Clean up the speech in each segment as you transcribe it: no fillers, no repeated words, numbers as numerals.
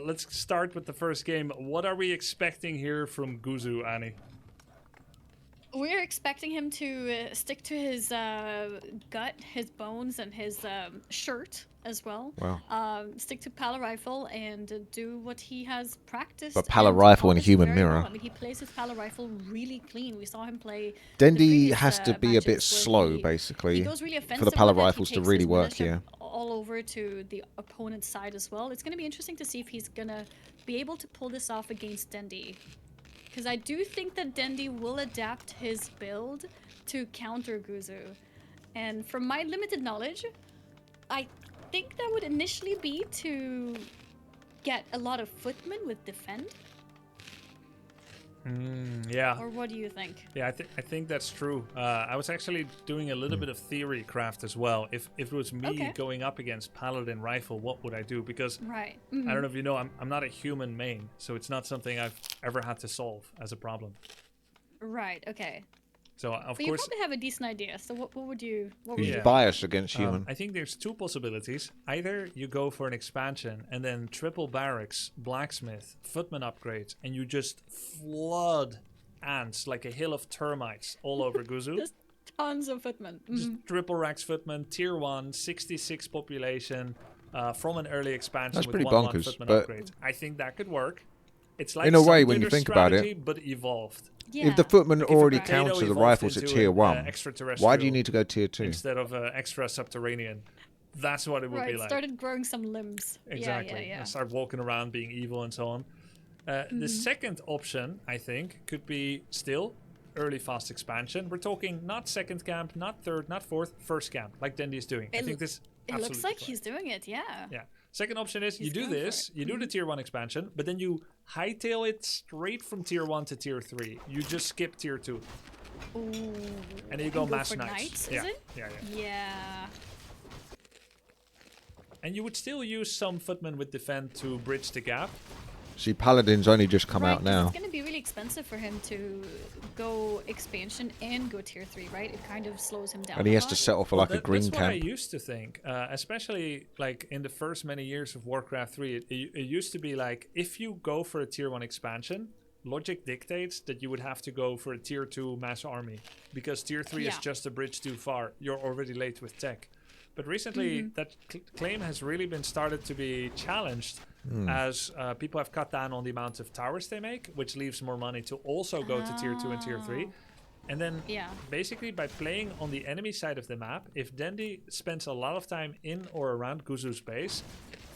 let's start with the first game. What are we expecting here from Guzu, Annie? We're expecting him to stick to his gut, his bones, and his shirt as well. Wow. Stick to Pala Rifle and do what he has practiced. But Pala Rifle and Human Mirror. Well. I mean, he plays his Pala Rifle really clean. We saw him play. Dendi has to be a bit slow, basically, he goes really offensive for the Pala with it. Rifles to really work, yeah. All over to the opponent's side as well. It's going to be interesting to see if he's going to be able to pull this off against Dendi. Because I do think that Dendi will adapt his build to counter Guzu. And from my limited knowledge, I think that would initially be to get a lot of footmen with defend. Yeah. Or what do you think? Yeah, I think that's true. I was actually doing a little bit of theory craft as well. If it was me going up against Paladin Rifle, what would I do? Because I don't know if you know, I'm not a human main, so it's not something I've ever had to solve as a problem. Right, okay. So of but course, you probably have a decent idea. So what would you? He's biased against human. I think there's two possibilities. Either you go for an expansion and then triple barracks, blacksmith, footman upgrades, and you just flood ants like a hill of termites all over Guzu. Just tons of footmen. Just triple racks footman, tier 1, 66 population from an early expansion. That's with pretty 1-1 bonkers, footman but upgrades. I think that could work. It's like in a way, when you Sunglitters think about strategy, it, but evolved. Yeah. if the footmen Like already if a potato counter the evolved rifles at into tier an, 1, extraterrestrial why do you need to go tier 2? instead of extra subterranean? That's what it would be like. Started growing some limbs. Exactly. Yeah. And start walking around being evil and so on. The second option, I think, could be still early fast expansion. We're talking not second camp, not third, not fourth, first camp, like Dendi is doing. I think this. It looks like he's doing it. Yeah. Yeah. Second option is you do this, you do the tier 1 expansion, but then you hightail it straight from tier 1 to tier 3. You just skip tier 2. Ooh. And then you go mass for knights. Is it? Yeah. And you would still use some footmen with defend to bridge the gap. See, Paladin's only just come out now. It's going to be really expensive for him to go expansion and go tier 3, right? It kind of slows him down. And he has to settle for like a green camp. That's what I camp. used to think, especially like in the first many years of Warcraft 3. It used to be like, if you go for a tier 1 expansion, logic dictates that you would have to go for a tier 2 mass army. Because tier 3 is just a bridge too far. You're already late with tech. But recently, that claim has really been started to be challenged as people have cut down on the amount of towers they make, which leaves more money to also go to tier 2 and tier 3. And then basically by playing on the enemy side of the map, if Dendi spends a lot of time in or around Guzu's base,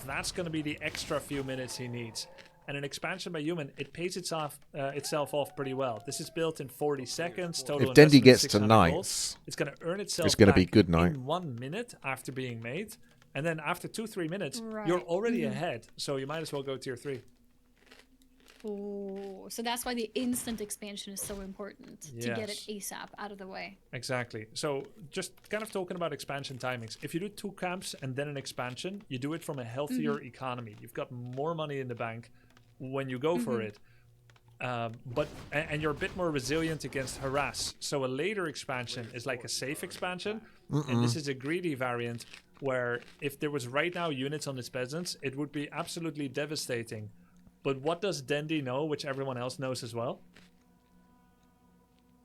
that's going to be the extra few minutes he needs. And an expansion by human, it pays itself off pretty well. This is built in 40 seconds. Total if Dendi gets to 600 knights, gold. It's going to earn itself it's going to be back good night. in 1 minute after being made. And then after 2-3 minutes, you're already ahead. So you might as well go tier 3. Oh, so that's why the instant expansion is so important to get it ASAP out of the way. Exactly. So just kind of talking about expansion timings. If you do 2 camps and then an expansion, you do it from a healthier economy. You've got more money in the bank when you go for it. And you're a bit more resilient against harass. So a later expansion is like a safe expansion. And this is a greedy variant where if there was right now units on its peasants, it would be absolutely devastating. But what does Dendi know, which everyone else knows as well?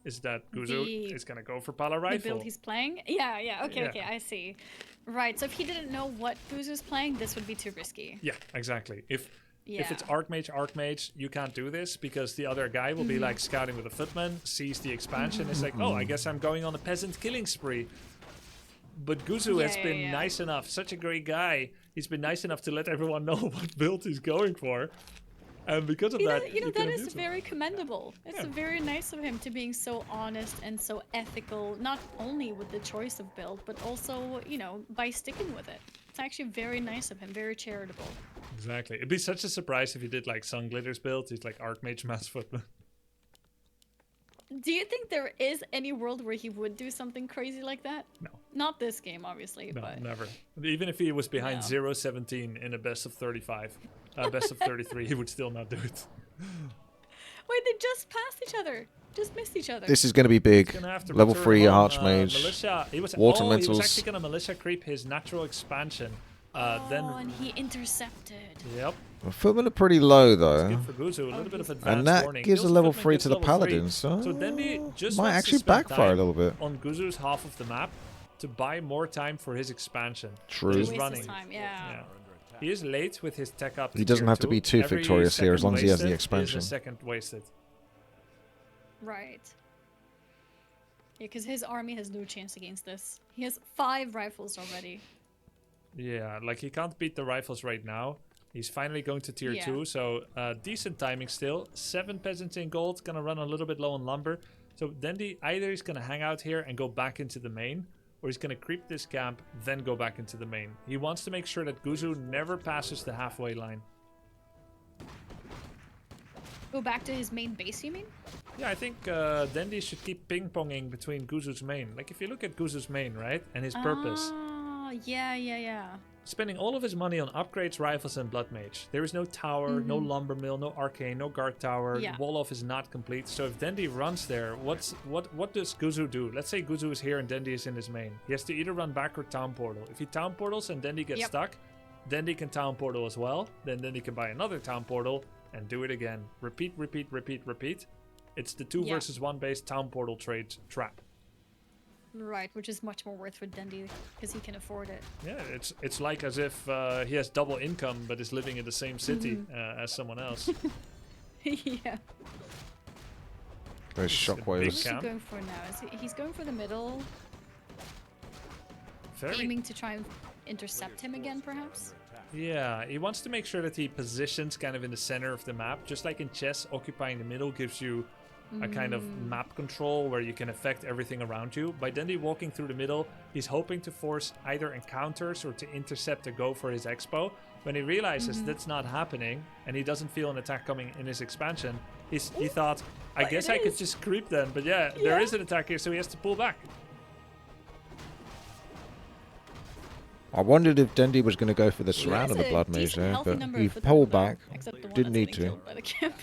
Is that Guzu is going to go for Pala Rifle. The build he's playing? Yeah. Okay, I see. Right, so if he didn't know what Guzu's playing, this would be too risky. Yeah, exactly. If it's Archmage, you can't do this because the other guy will be like scouting with a footman, sees the expansion, it's like, oh, I guess I'm going on a peasant killing spree. But Guzu has been nice enough, such a great guy. He's been nice enough to let everyone know what build he's going for. And because of that, that is very commendable. It's very nice of him to being so honest and so ethical, not only with the choice of build, but also, by sticking with it. It's actually very nice of him, very charitable. Exactly. It'd be such a surprise if he did like Sunglitters build. He's like Archmage Mass Footman. Do you think there is any world where he would do something crazy like that? No. Not this game, obviously. No, but never. Even if he was behind 0-17 in a best of 35, best of 33, he would still not do it. Wait, they just passed each other. Just missed each other. This is going to be big. Level 3 Archmage. Militia. He was Water he was Metals. actually going to Militia creep his natural expansion Then and he intercepted. Yep. Well, Footman are pretty low It's though. good for Guzu. A little bit of advance And that warning. gives a Kills level Footman 3 gets to the level 3. Paladins. So Dendi just might wants actually to spend backfire a time little bit. on Guzu's half of the map to buy more time for his expansion. True. He's Waste running. his time, yeah. He is late with his tech up. He doesn't have to be too Every victorious here as second long as he has the wasted expansion. Is a second wasted. Right. Yeah, because his army has no chance against this. He has 5 rifles already. Yeah, like he can't beat the rifles right now. He's finally going to tier 2, so decent timing still. 7 peasants in gold, gonna run a little bit low on lumber. So Dendi, either he's gonna hang out here and go back into the main, or he's gonna creep this camp, then go back into the main. He wants to make sure that Guzu never passes the halfway line. Go back to his main base, you mean? Yeah, I think Dendi should keep ping-ponging between Guzu's main. Like, if you look at Guzu's main, right, and his purpose. Yeah. Spending all of his money on upgrades, rifles, and blood mage. There is no tower, no lumber mill, no arcane, no guard tower. Yeah. The wall off is not complete. So if Dendi runs there, what does Guzu do? Let's say Guzu is here and Dendi is in his main. He has to either run back or town portal. If he town portals and Dendi gets stuck, Dendi can town portal as well. Then Dendi can buy another town portal and do it again. Repeat. It's the 2 versus 1 based town portal trade trap. Right, which is much more worth for Dendi because he can afford it. Yeah, it's like as if he has double income but is living in the same city as someone else. Yeah. There's It's a big shockwaves. What's he camp. going for now? He's going for the middle, Very. aiming to try and intercept him again, perhaps? Yeah, he wants to make sure that he positions kind of in the center of the map. Just like in chess, occupying the middle gives you a kind of map control where you can affect everything around you. By Dendi walking through the middle, he's hoping to force either encounters or to intercept a go for his expo. When he realizes that's not happening and he doesn't feel an attack coming in his expansion, he thought, I guess I could just creep then. But yeah, there is an attack here, so he has to pull back. I wondered if Dendi was going to go for the surround of the There's a blood mage decent there, healthy but number he of footmen, pulled though, back. except the one Didn't that's need getting to. killed by the camp.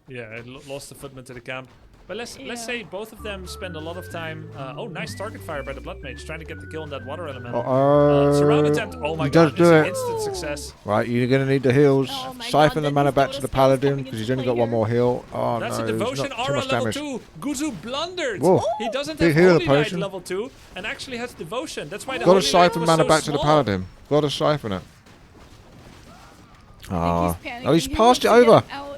Yeah, it lost the footman to the camp. But let's say both of them spend a lot of time. Oh, nice target fire by the blood mage, trying to get the kill on that water elemental. Surround Surround attempt. Oh my he god, does do it's an it. instant success. Right, you're going to need the heals. Oh my Siphon God, the mana Dendi's back to the Dota spells paladin coming because he's into only got play one here. more heal. Oh That's no, a there's devotion not too aura much level damage. 2. Guzu blundered. Whoa. He doesn't Big have healer Holy Light potion. level 2 and actually has devotion. That's why the Got Holy to Light siphon was mana so back to the small. paladin. Got to siphon it. Ah, He's panicking. oh, he's He passed it wants to over. get out.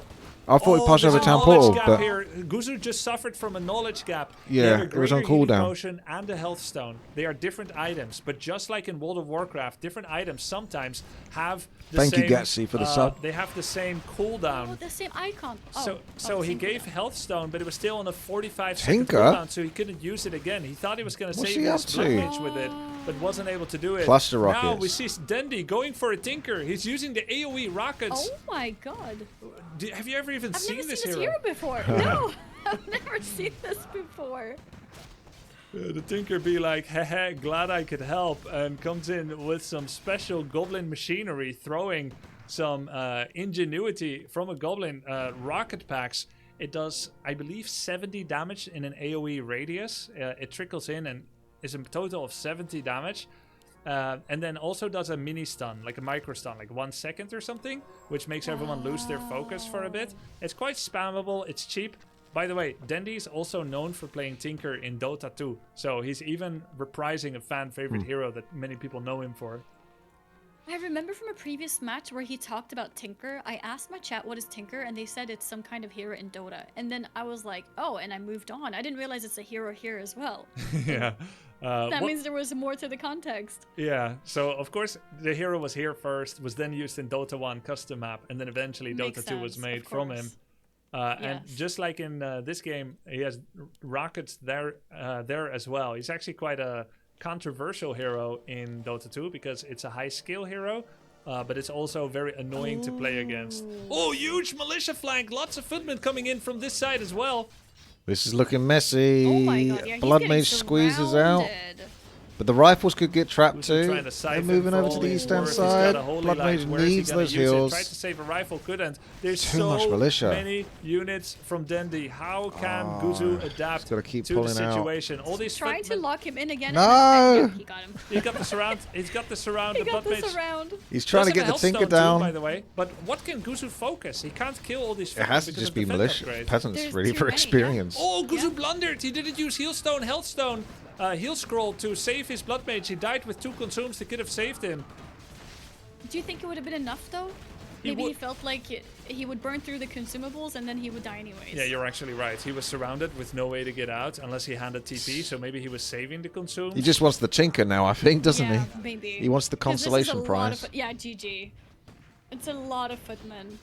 I thought he passed there's over a town knowledge portal, gap but here. Guzu just suffered from a knowledge gap. Yeah, They have a it was on greater healing cooldown. potion and a health stone. They are different items, but just like in World of Warcraft, different items sometimes have the Thank you, same. Gatsy, for the sub. They have the same cooldown. Oh, the same icon. So he Tinker gave then. health stone, but it was still on a 45-second Tinker? cooldown, so he couldn't use it again. He thought he was going to What's save he his up blood to? mage with it, but wasn't able to do it. Cluster Now rockets. we see Dendi going for a Tinker. He's using the AoE rockets. Oh my god. Have you ever even I've seen never this seen this hero? hero before. No, I've never seen this before. The Tinker be like, hehe, glad I could help, and comes in with some special goblin machinery, throwing some ingenuity from a goblin rocket packs. It does, I believe, 70 damage in an AoE radius. It trickles in and is a total of 70 damage. And then also does a mini stun, like a micro stun, like 1 second or something, which makes everyone lose their focus for a bit. It's quite spammable, it's cheap. By the way, Dendi is also known for playing Tinker in Dota 2, so he's even reprising a fan favorite hero that many people know him for. I remember from a previous match where he talked about Tinker. I asked my chat what is Tinker, and they said it's some kind of hero in Dota. And then I was like, oh, and I moved on. I didn't realize it's a hero here as well. Yeah. That means there was more to the context. Yeah, so of course the hero was here first, was then used in Dota 1 custom map, and then eventually Makes Dota 2 was sense, made of from him. course. And Yes. just like in this game, he has rockets there as well. He's actually quite a controversial hero in Dota 2 because it's a high skill hero, but it's also very annoying to play against. Oh, huge militia flank! Lots of footmen coming in from this side as well. this is looking messy. Oh my god, yeah, he's Blood getting mage squeezes out. surrounded. But the rifles could get trapped Guzu too. trying to They're siphon moving for over all to the he's eastern worth. He's side. got a holy Blood light. Mage Where is he needs gonna those use it? heals. Tried to save a rifle, couldn't. There's Too so much militia. many units from Dendi. How can Guzu adapt He's gotta keep to the pulling out. situation? All these Trying to footmen- lock him in again. No! And yeah, he got him. He got the surround. He's got the surround. He the got Blood the Mage surround. He's trying to does get have the a Tinker Healthstone too, down. by the way. But what can Guzu focus? He can't kill all these It footmen has to because just of be defense militia. upgrade. Peasants There's really too for many, yeah. experience. Oh, Guzu Yeah. blundered. He didn't use Healstone, Healthstone, Heal Scroll to save his Blood Mage. He died with 2 consumes that could have saved him. Do you think it would have been enough though? He Maybe he would- felt like he would burn through the consumables and then he would die anyways. Yeah, you're actually right. He was surrounded with no way to get out unless he handed TP, so maybe he was saving the consumes. He just wants the Tinker now, I think, doesn't Yeah, he? maybe. He wants the 'Cause this is a consolation lot prize. of- yeah, GG. It's a lot of footmen.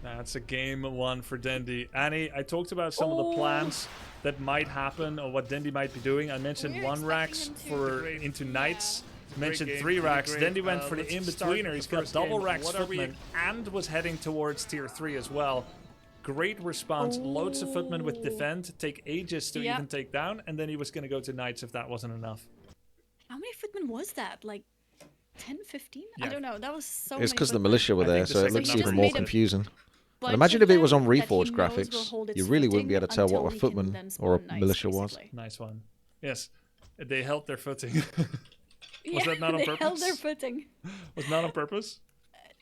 That's a game 1 for Dendi. Annie, I talked about some of the Oh. plans that might happen or what Dendi might be doing. I mentioned We're 1 racks expecting for him to- into Yeah. Knights. Mentioned game, 3 pretty racks. great. Dendi went for the Let's start in-betweener. the He's got first double game. racks What are we- footmen and was heading towards tier 3 as well. Great response. Loads of footmen with Oh. defend. Take ages to Yeah. even take down. And then he was going to go to Knights if that wasn't enough. How many footmen was that? Like 10, 15? Yeah. I don't know. That was so It's many because the footmen. militia were I there, think the so it second looks number even is more made a confusing. Bunch And imagine of if it was them on that he Reforged knows graphics, will hold its you really wouldn't be able to tell footing what a until he can footman then or a spawn Knights, militia was. basically. Nice one. Yes. They held their footing. Yeah, that not on they held their purpose? footing. Was not on purpose.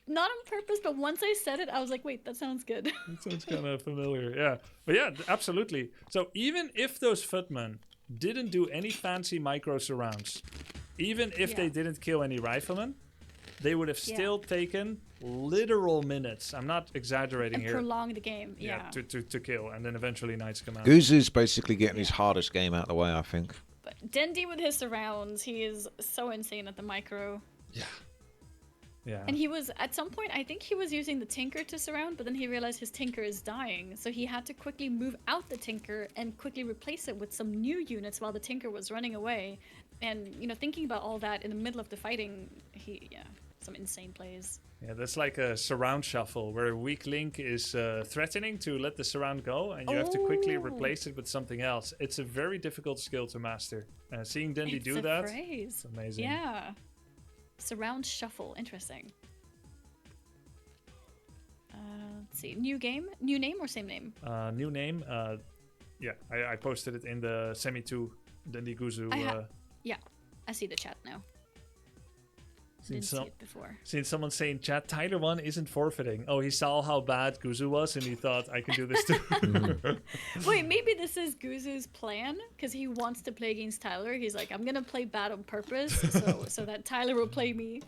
Not on purpose, but once I said it, I was like, wait, that sounds good. That sounds kind of familiar, yeah. But yeah, absolutely. So even if those footmen didn't do any fancy micro surrounds, even if they Yeah. didn't kill any riflemen, they would have Yeah. still taken literal minutes. I'm not exaggerating And here. prolong the game. Yeah. To kill, and then eventually Knights come out. Guzu's basically getting his hardest game out of the way, I think. But Dendi with his surrounds, he is so insane at the micro. Yeah. And he was, at some point, I think he was using the Tinker to surround, but then he realized his Tinker is dying. So he had to quickly move out the Tinker and quickly replace it with some new units while the Tinker was running away. And, you know, thinking about all that in the middle of the fighting, some insane plays. Yeah, that's like a surround shuffle where a weak link is threatening to let the surround go, and you have to quickly Oh. replace it with something else. It's a very difficult skill to master. Seeing Dendi It's do a that, phrase. it's amazing. Yeah. Surround shuffle. Interesting. Let's see. New game? New name or same name? New name. Yeah, I posted it in the Semi 2 Dendi Guzu. Yeah. I see the chat now. Seen Didn't see some- it before. Seen someone saying, chat, Tyler 1 isn't forfeiting. Oh, he saw how bad Guzu was and he thought, I can do this too. Wait, maybe this is Guzu's plan because he wants to play against Tyler. He's like, I'm gonna play bad on purpose so that Tyler will play me.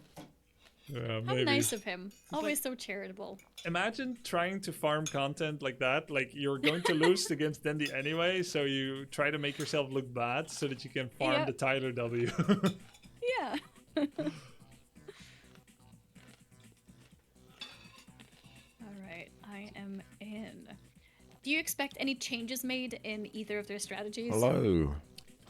Yeah, How maybe. nice of him. Always so charitable. Imagine trying to farm content like that. Like, you're going to lose against Dendi anyway, so you try to make yourself look bad so that you can farm Yeah. the Tyler W. Yeah. All right, I am in. Do you expect any changes made in either of their strategies? Hello.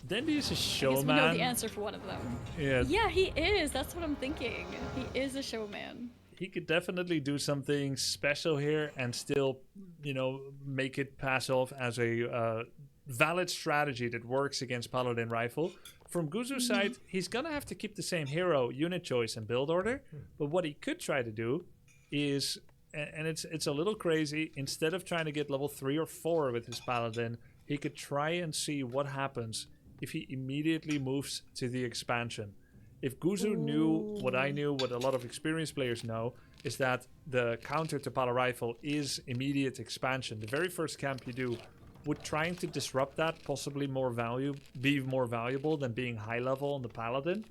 Dendi is a I guess showman. we know the answer for one of them. Yeah, Yeah, he is. That's what I'm thinking. He is a showman. he could definitely do something special here and still, make it pass off as a valid strategy that works against Paladin Rifle. From Guzu's side, he's gonna have to keep the same hero, unit choice, and build order. But what he could try to do is, and it's a little crazy, instead of trying to get level 3 or 4 with his Paladin, he could try and see what happens if he immediately moves to the expansion. If Guzu knew what I knew, what a lot of experienced players know, is that the counter to Pala Rifle is immediate expansion. The very first camp you do, would trying to disrupt that possibly be more valuable than being high level on the Paladin?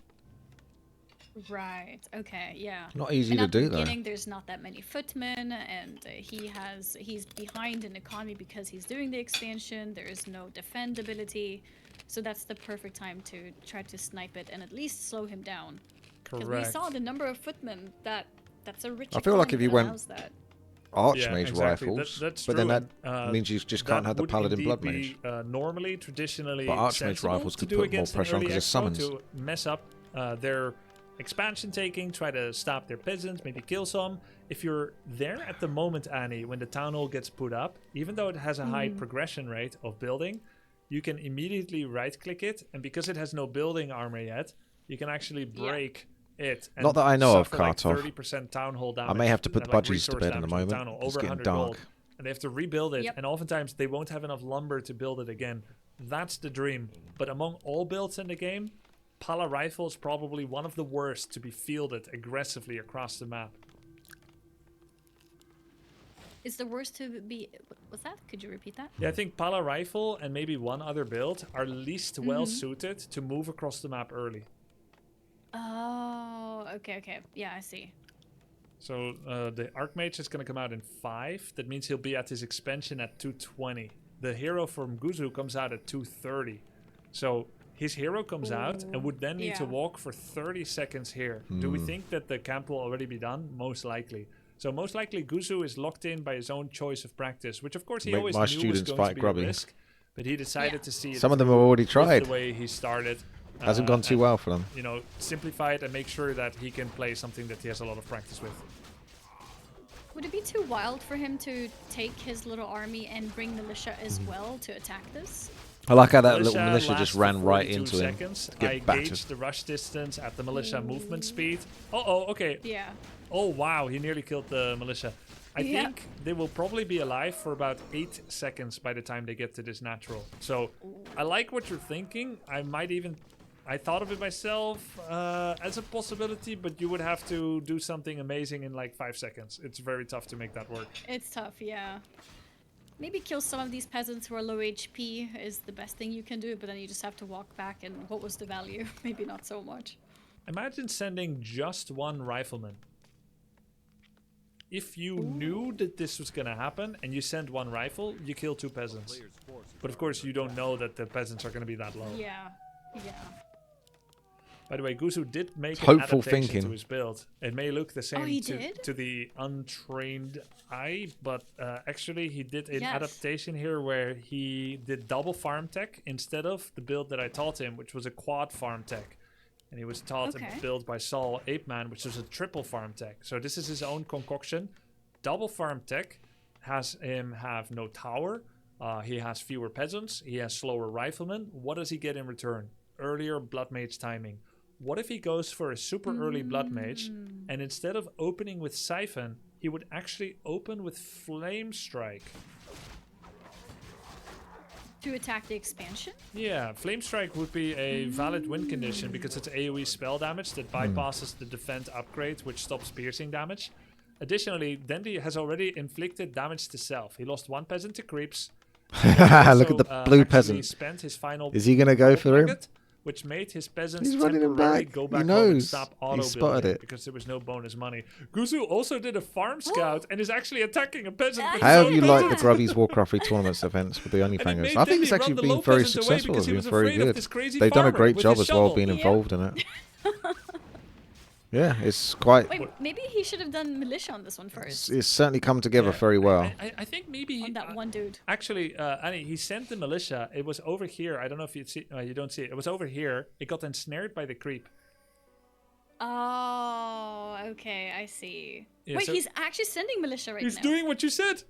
Right. Okay. Yeah. Not easy And to at the do, though. beginning, there's not that many footmen, and he's behind in economy because he's doing the expansion. There is no defend ability, so that's the perfect time to try to snipe it and at least slow him down. Because we Correct. saw the number of footmen that's a rich. I feel like economy if you that went- allows that. Archmage exactly. rifles. That's but then true, that and, means you just that can't have the would Paladin indeed Blood be, Mage. Normally, traditionally, But Archmage sensible rifles to could do put more against an pressure on early 'cause it's expo summons. to mess up their expansion taking, try to stop their peasants, maybe kill some. If you're there at the moment, Annie, when the town hall gets put up, even though it has a high progression rate of building, you can immediately right-click it, and because it has no building armor yet, you can actually break it. And Not that I know of, suffer, like, Kartov. 30% town hall damage. I may have to put and, the like, budgies to resource bed in a damage on the moment. town hall, It's over getting 100 dark. gold. And they have to rebuild it, Yep. and oftentimes they won't have enough lumber to build it again. That's the dream. But among all builds in the game, Pala Rifle is probably one of the worst to be fielded aggressively across the map. Is the worst to be... What's that? Could you repeat that? Yeah, I think Pala Rifle and maybe one other build are least well suited to move across the map early. Oh, okay. Yeah, I see. So the Archmage is going to come out in 5. That means he'll be at his expansion at 220. The hero from Guzu comes out at 230. So his hero comes out and would then need to walk for 30 seconds here. Do we think that the camp will already be done? Most likely. So most likely Guzu is locked in by his own choice of practice, which of course he Make always my knew was students going fight to be Grubby. a risk. But he decided to see it Some of them have through already with tried. the way he started. Hasn't gone too and, well for them. You know, simplify it and make sure that he can play something that he has a lot of practice with. Would it be too wild for him to take his little army and bring militia as well to attack this? I like how that little militia lasts just for ran right 42 into seconds. him. To I get battered. gauged the rush distance at the militia movement speed. Okay. Yeah. Oh, wow, he nearly killed the militia. I Yeah. think they will probably be alive for about 8 seconds by the time they get to this natural. So I like what you're thinking. I thought of it myself as a possibility, but you would have to do something amazing in like 5 seconds. It's very tough to make that work. It's tough, yeah. Maybe kill some of these peasants who are low HP is the best thing you can do, but then you just have to walk back, and what was the value? Maybe not so much. Imagine sending just one rifleman. If you knew that this was going to happen and you send one rifle, you kill 2 peasants. But of course you don't know that the peasants are going to be that low. Yeah. By the way, Guzu did make an Hopeful adaptation thinking. to his build. It may look the same he to, did? to the untrained eye, but actually he did an Yes. adaptation here where he did double farm tech instead of the build that I taught him, which was a quad farm tech. And he was taught a build by Saul Apeman, which was a triple farm tech. So this is his own concoction. Double farm tech has him have no tower. He has fewer peasants. He has slower riflemen. What does he get in return? Earlier Blood Mage timing. What if he goes for a super early Blood Mage, and instead of opening with Siphon, he would actually open with Flame Strike? To attack the expansion? Yeah, Flame Strike would be a valid win condition because it's AoE spell damage that bypasses the defend upgrade, which stops piercing damage. Additionally, Dendi has already inflicted damage to self. He lost 1 peasant to creeps. Look at the blue actually peasant. Spent his final Is he going to go for him? nugget, which made his peasants He's running him temporarily back. go He back home and knows. stop He auto spotted building it. because there was no bonus money. Guzu also did a farm scout and is actually attacking a peasant. with his How have own you liked the peasants. GRUBBY'S Warcraft 3 tournaments events with the And it OnlyFangers? made I think Dendi it's run actually the been low very peasant away successful. because It's he been was very afraid of good. this crazy They've done a farmer great with job his as well shovel. being Yeah. involved in it. Yeah, it's quite... Wait, maybe he should have done militia on this one first. It's certainly come together very well. I think maybe On that one dude. Actually, Annie, he sent the militia. It was over here. I don't know if you see. You don't see it. It was over here. It got ensnared by the creep. Oh, okay, I see. Yeah, Wait, so- he's actually sending militia right He's now. doing what you said.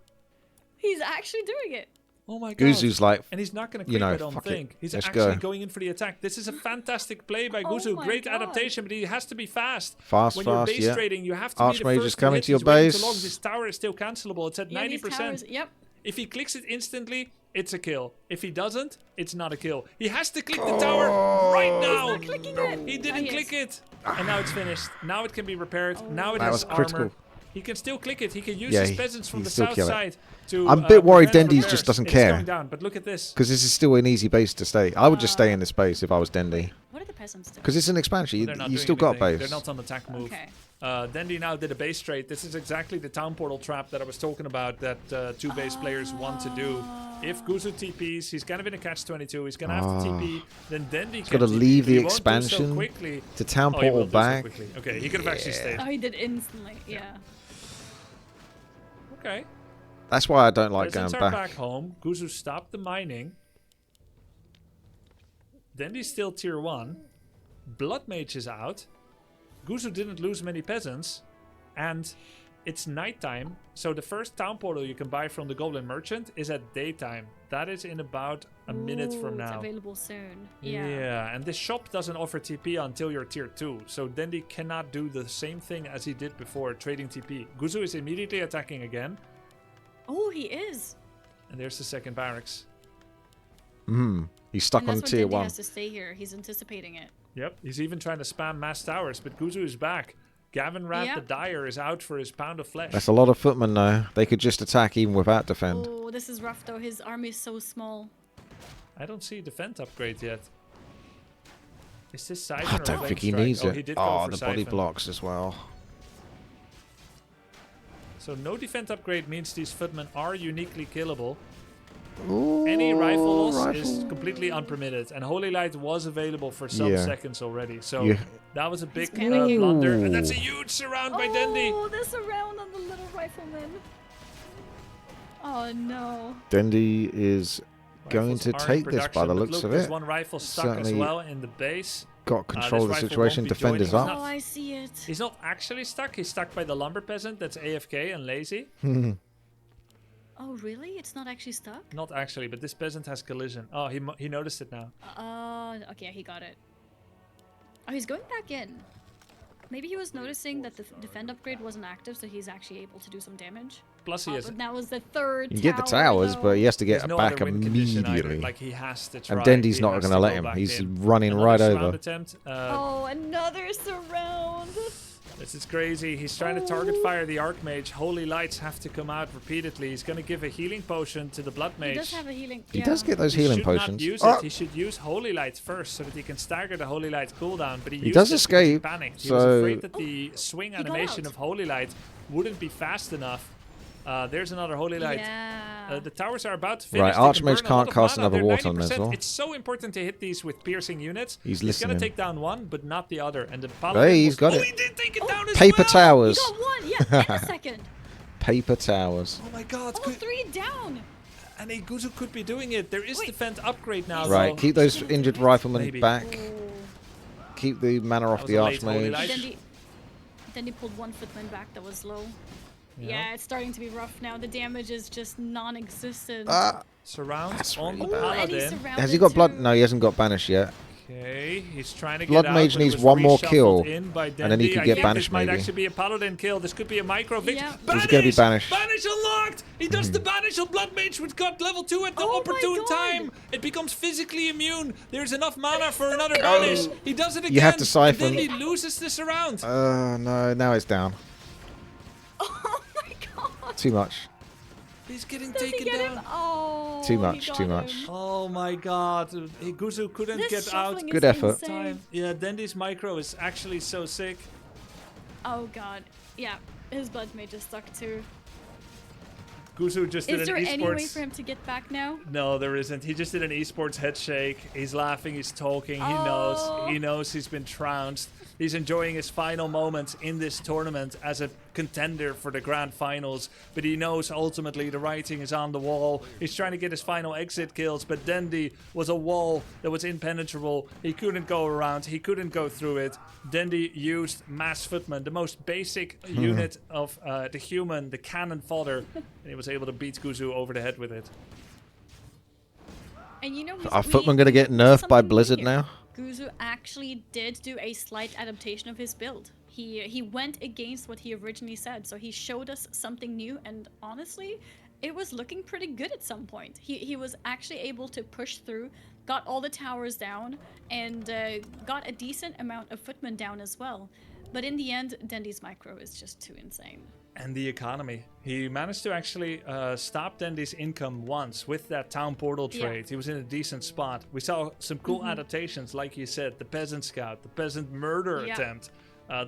He's actually doing it. Oh my god. Guzu's like, And he's not going to you creep, know, I don't fuck it. think. He's Let's actually go. going in for the attack. This is a fantastic play by Oh Guzu. my Great God. adaptation, but he has to be fast. Fast, When you're fast, base yeah. trading, you have to be the Archmage first is to coming hit. to your He's waiting too base. long. This tower is still cancelable. It's at Yeah, these 90%. towers, yep. If he clicks it instantly, it's a kill. If he doesn't, it's not a kill. He has to click the tower right now. Not clicking it. He Oh, didn't he click is. it. And now it's finished. Now it can be repaired. Now it That has was critical. armor. He can still click it. He can use Yeah, his peasants from he the still south kill it. side to I'm a bit worried prevent Dendi's repairs. just doesn't It's care. going down, but look at this. because this is still an easy base to stay. I would just stay in this base if I was Dendi. What are the peasants doing? Because it's an expansion. You, They're not you doing still got anything. base. They're not on attack move. Okay. Dendi now did a base trade. This is exactly the town portal trap that I was talking about that 2 base players want to do. If Guzu TPs, he's kind of in a catch-22. He's going to have to TP. Then Dendi can gotta TP. leave the He won't do so expansion quickly. to town Oh, he will portal do so back. quickly. Okay, he could have actually stayed. Oh, he did instantly. Yeah. Okay. That's why I don't like Peasants going are back. back home. Guzu stopped the mining. Dendi's still tier 1. Blood Mage is out. Guzu didn't lose many peasants. And it's nighttime. So the first town portal you can buy from the Goblin Merchant is at daytime. That is in about a minute from It's now. available soon. Yeah, and this shop doesn't offer TP until you're tier 2. So Dendi cannot do the same thing as he did before, trading TP. Guzu is immediately attacking again. Oh, he is. And there's the second barracks. He's stuck And on that's tier when Dendi 1. has to stay here. He's anticipating it. Yep, he's even trying to spam mass towers, but Guzu is back. Gavin Rat Yep. the Dyer is out for his pound of flesh. That's a lot of footmen though. They could just attack even without defend. Oh, this is rough though. His army is so small. I don't see defend upgrade yet. Is this Siphon I or don't Flame think he Strike? needs Oh, it. he did go Oh, for the body Siphon. blocks as well. So no defend upgrade means these footmen are uniquely killable. Ooh, Any rifle loss rifle. is completely unpermitted, and Holy Light was available for some Yeah. seconds already. So Yeah. that was a big panicking. blunder, and that's a Ooh. huge surround by Dendi. Oh, this around on the little rifleman. Oh no. Dendi is going Rifles to are in take this by production, the but looks look, of there's it. one rifle stuck as Certainly well in the base. Got control of this the rifle situation. won't be Defenders joining. up. Oh, I see it. He's not actually stuck. He's stuck by the lumber peasant that's AFK and lazy. Oh, really? It's not actually stuck? Not actually, but this peasant has collision. Oh, he noticed it now. Okay, he got it. Oh, he's going back in. Maybe he was noticing that the defend upgrade wasn't active, so he's actually able to do some damage. Plus he has. But that was the third You get the tower, towers, though. but he has to There's get no back other win condition either. immediately. Like he has to try. And Dendi's He not has going to go let him. back He's in. running Another right surround over. Attempt. Oh, another surround. This is crazy. He's trying to target Oh. fire the Archmage. Holy Lights have to come out repeatedly. He's going to give a healing potion to the Blood Mage. He does have a healing. He does get those He healing should potions. not use Oh, it. He should use Holy Light first so that he can stagger the Holy Light cooldown. But he He used does it because he escape, panicked. He so- was afraid that the swing got animation out. of Holy Light wouldn't be fast enough. There's another Holy Light. Yeah. The towers are about to finish. Right, They can Archmage burn a lot can't of cast mana. another They're water on this 90%. well. It's so important to hit these with piercing units. He's going listening. to take down one, but not the other. And the Paladin Hey, he's was- got oh, it. he did take it down as Paper well! He towers. got one, yeah, in a second. Paper towers. Oh my god. All three down. And a Guzu could be doing it. There is Wait. defend upgrade now. Right, so- keep those injured riflemen Maybe. back. Oh. Keep the mana off was the a late Holy Archmage. Light. Then he pulled one footman back that was low. Yeah. Yeah, it's starting to be rough now. The damage is just non-existent. Surrounds That's on really the bad. And he's Paladin. surrounded Has he got blood? too. No, he hasn't got banished yet. Okay, he's trying to Blood get out. Mage but it needs was one more reshuffled kill, in by and then he Dendi. could I get think banished this might maybe. actually be a Paladin kill. This could be a micro victory. Yeah. He's gonna be banished. Banish unlocked! He does the banish on Blood Mage, which got level 2 at the Oh my opportune God. time. It becomes physically immune. There's enough mana for another banish. He does it again. You have to siphon. And then he loses this round. No, now it's down. Oh my god. Too much. He's getting Does he taken get down. him? Oh, Too he much, got too him. much. Oh my god. Guzu couldn't This get out. shuffling Good is effort. insane. Time. Yeah, Dendi's micro is actually so sick. Oh god. Yeah, his blood mage is stuck too. Guzu just did Is an there any way esports. for him to get back now? No, there isn't. He just did an esports head shake. He's laughing, he's talking, he Oh. knows. He knows he's been trounced. He's enjoying his final moments in this tournament as a contender for the grand finals. But he knows ultimately the writing is on the wall. He's trying to get his final exit kills, but Dendi was a wall that was impenetrable. He couldn't go around, he couldn't go through it. Dendi used Mass Footman, the most basic unit of the human, the cannon fodder, and he was able to beat Guzu over the head with it. And you know, Are Footman going to get nerfed by Blizzard now? Guzu actually did do a slight adaptation of his build. He went against what he originally said, so he showed us something new, and honestly, it was looking pretty good at some point. He was actually able to push through, got all the towers down, and got a decent amount of footmen down as well. But in the end, Dendi's micro is just too insane. And the economy. He managed to actually stop Dendi's income once with that town portal trade. Yeah. He was in a decent spot. We saw some cool adaptations, like you said, the peasant scout, the peasant murder Yeah. attempt,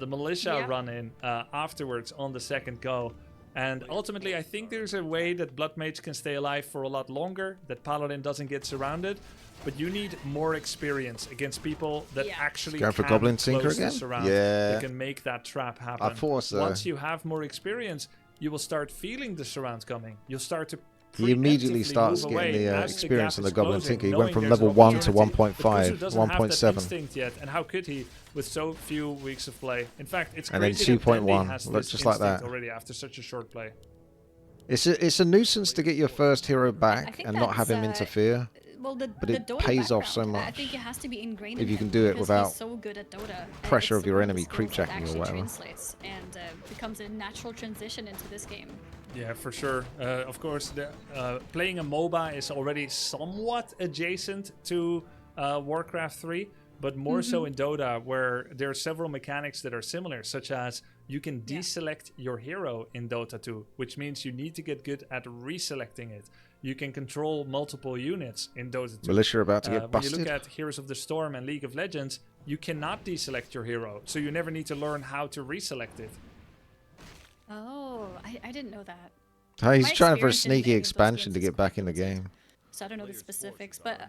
the militia Yeah. run-in afterwards on the second go. And ultimately, I think there's a way that Blood Mage can stay alive for a lot longer, that Paladin doesn't get surrounded. But you need more experience against people that Yeah. actually Going for can Goblin Sinker close again? this around. Yeah. They can make that trap happen. I thought so. Once you have more experience, you will start feeling the surrounds coming. You'll start to He immediately preemptively starts move getting away the as experience gap on the is Goblin closing, Tinker. He knowing went from there's level an 1 to opportunity. But 1.5, Guzu doesn't have that 1.7. instinct yet, and how could he? with so few weeks of play. In fact, it's And then crazy that Dendi 2.1, has look this just like instinct that. already after such a short play. It's a nuisance to get your first hero I back think and not have that's, him interfere. Well, the it Dota pays off so background, I much think it has to be ingrained if in you can him do it because without he's so good at Dota. pressure It's of your one the enemy skills creep that checking you or actually whatever. translates and becomes a natural transition into this game. Yeah, for sure. Of course, playing a MOBA is already somewhat adjacent to Warcraft 3, but more so in Dota, where there are several mechanics that are similar, such as you can deselect your hero in Dota 2, which means you need to get good at reselecting it. You can control multiple units in Dota 2. Militia about to get When busted. you look at Heroes of the Storm and League of Legends, you cannot deselect your hero, so you never need to learn how to reselect it. Oh, I didn't know that. He's My trying for a experience in sneaky any of those expansion games to is get back in the limited. game. So I don't know the specifics, but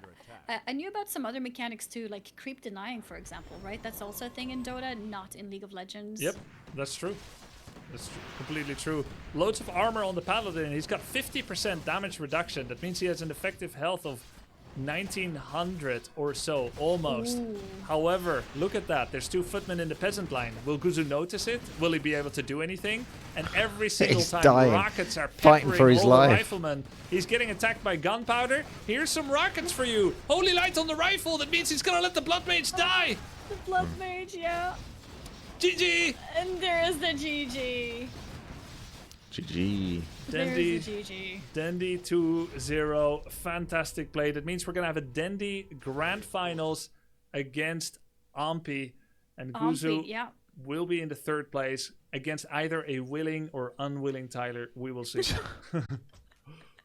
I knew about some other mechanics too, like creep denying, for example, right? That's also a thing in Dota, not in League of Legends. Yep, that's true. That's completely true. Loads of armor on the Paladin. He's got 50% damage reduction. That means he has an effective health of 1900 or so, almost. Ooh. However, look at that. There's 2 footmen in the peasant line. Will Guzu notice it? Will he be able to do anything? And every single He's time dying. rockets are Fighting peppering for his all life. the riflemen. He's getting attacked by gunpowder. Here's some rockets for you. Holy light on the rifle. That means he's gonna let the blood mage die. The Blood Mage, yeah. GG. And there is the GG. GG. Dendi. There's the GG. Dendi 2-0. Fantastic play. That means we're going to have a Dendi Grand Finals against Ahmpy. And Guzu Ahmpy, yeah. will be in the 3rd place against either a willing or unwilling Tyler. We will see.